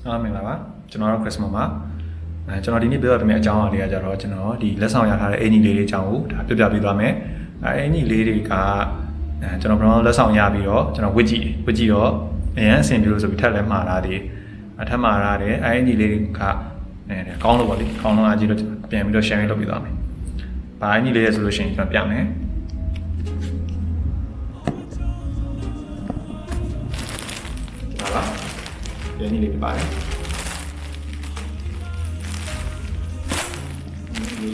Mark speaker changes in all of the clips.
Speaker 1: မင်္ဂလာပါကျွန်တော်တို့ Chrismoon ပါကျွန်တော်ဒီနေ့ပြောပြမယ့်အကြောင်းအရာတွေကကြတော့ကျွန်တော်ဒီလက်ဆောင်ရထားတဲ့အင်ကြီးလေးတွေအကြောင်းကိုဒါပြပြပေးသွားမယ်အင်ကြီးလေးတွေကကျွန်တော်ဘယ်တော့လက်ဆောင်ရပြီးတော့ကျွန်တော်ဝစ်ကြည့်တော့အရင်အဆင်ပြေလို့ဆိုပြီးထပ်လဲမှားတာဒီထပ်မှားတာတဲ့အင်ကြီးလေးတွေကကောင်းလို့ပေါ့လေကောင်းတော့အကြည့်တော့ပြန်ပြီးတော့ share လုပ်ပေးသွားမယ်ဘာအင်ကြီးလေးလဲဆိုလို့ရှိရင်ကျွန်တော်ပြမယ်ဒါပါအင်ကြီးလေးပြပါတယ်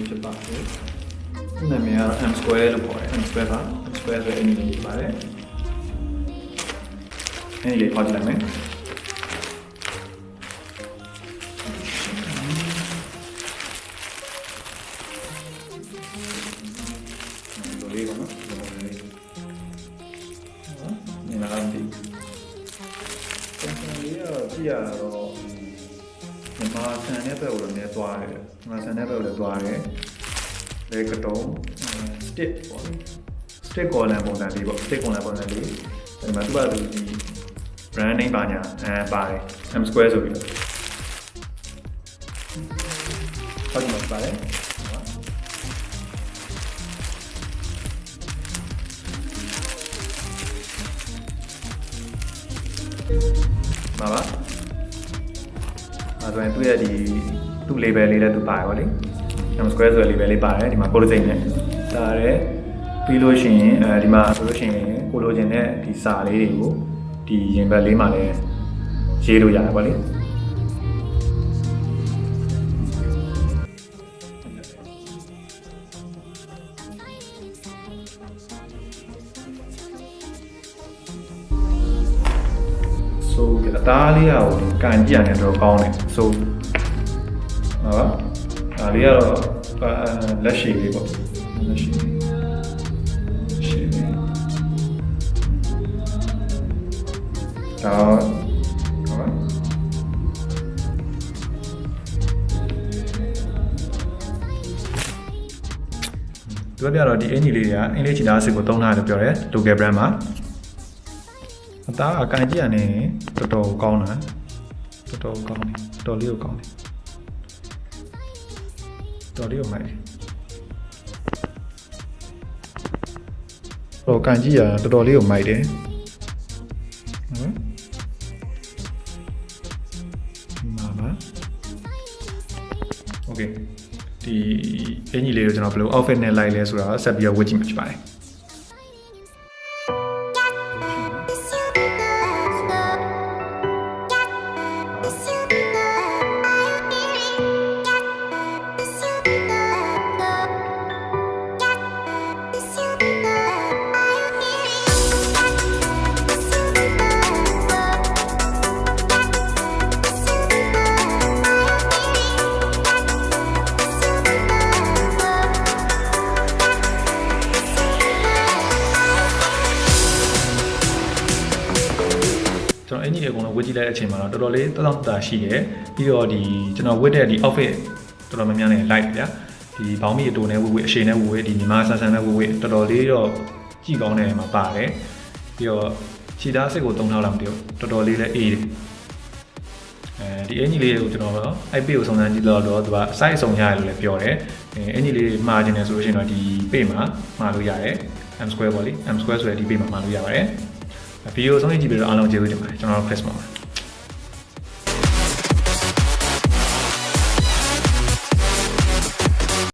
Speaker 1: ဖြစ်ပါတယ်နာမည်က M square လို့ခေါ်တယ် M square ပါ M square ဆိုတဲ့အနည်းလေးပါတယ်အဲ့ဒီလေးခေါ်ကြည့်လိုက်မယ်လိုလေးပါနော်ဒီမှာလာပြီဒီရောကြည့်ရတော့မြန်မာဆန်တဲ့ဘက်ကိုလည်းနည်းသွားတယ်မြန်မာဆန်တဲ့ဘက်ကိုလည်းသွားတယ်လေကတော့ stick ပေါ့ stick column ပုံစံလေးပေါ့ stick column ပုံစံလေးဒီမှာသူကဒီ brand name ပါညာပါတယ် M square ဆိုပြီးတော့ဟုတ်တယ်ပါတယ်ပါပါအဲ့တော့သူရဲ့ဒီသူ့ label လေးလည်းသူပါတယ်ဗောလေ M square ဆိုတဲ့ label လေးပါတယ်ဒီမှာကိုလိုစိတ်နဲ့ဒါရဲပြီးလို့ရှိရင်ဒီမှာဆိုလို့ရှိရင်ကိုလိုချင်တဲ့ဒီစာလေးတွေကိုဒီရင်ဘတ်လေးမှာလည်းရေးလို့ရတယ်ဗောလေအသားလေးကိုကန်ကြည့်ရတယ်တော့ကောင်းတယ်ဆိုဟုတ်ပါဒါလေးကတော့လက်ရှိလေးပေါ့လက်ရှိလေးဒါဟုတ်ပါသူကပြတော့ဒီအင်ဂျီလေးတွေကအင်္ဂလိပ်ခြေသားစစ်ကိုသုံးထားတယ်ပြောတယ် local brand မှာအသားအကန်ကြည့်ရနေတော်တော်ကောင်းတာတော်တော်ကောင်းတယ်တော်လေးကိုကောင်းတယ်တော်လေးကိုမိုက်တယ်တော့ကန်ကြည့်ရတော်တော်လေးကိုမိုက်တယ်ဟုတ်မှာပါโอเคဒီအင်ကြီးလေးကိုကျွန်တော်ဘယ်လို outfit နဲ့လိုက်လဲဆိုတာဆက်ပြီးတော့ဝတ်ကြည့်မှာဖြစ်ပါတယ်ကျွန်တော်အင်ဂျီတွေအကုန်လုံးဝတ်ကြည့်လိုက်တဲ့အချိန်မှာတော့တော်တော်လေးတောက်တာရှိတယ်ပြီးတော့ဒီကျွန်တော်ဝတ်တဲ့ဒီ outfit တော်တော်များများနဲ့ like ဗျာဒီဘောင်းမီအတူနဲ့ဝတ်အရှိန်နဲ့ဝတ်ဒီညီမဆန်းဆန်းနဲ့ဝတ်တော်တော်လေးတော့ကြည့်ကောင်းတယ်မှာပါတယ်ပြီးတော့ခြေသားစစ်ကိုတုံးထားလာမသိဘူးတော်တော်လေးလည်းအေးတယ်ဒီအင်ဂျီလေးကိုကျွန်တော်အဲ့ပေကိုစုံစမ်းကြည့်တော့သူက size စုံရတယ်လို့လည်းပြောတယ်အင်ဂျီလေးမှားခြင်းတယ်ဆိုလို့ရှိရင်တော့ဒီပေမှာမှားလို့ရတယ် M square ပေါ့လေ M square ဆိုတဲ့ဒီပေမှာမှားလို့ရပါတယ်ဗီဒီယိုဆုံးဖြတ်ကြည့်ပြီးတော့အားလုံးကျေးဇူးတင်ပါတယ်ကျွန်တော်တို့ Chrismoon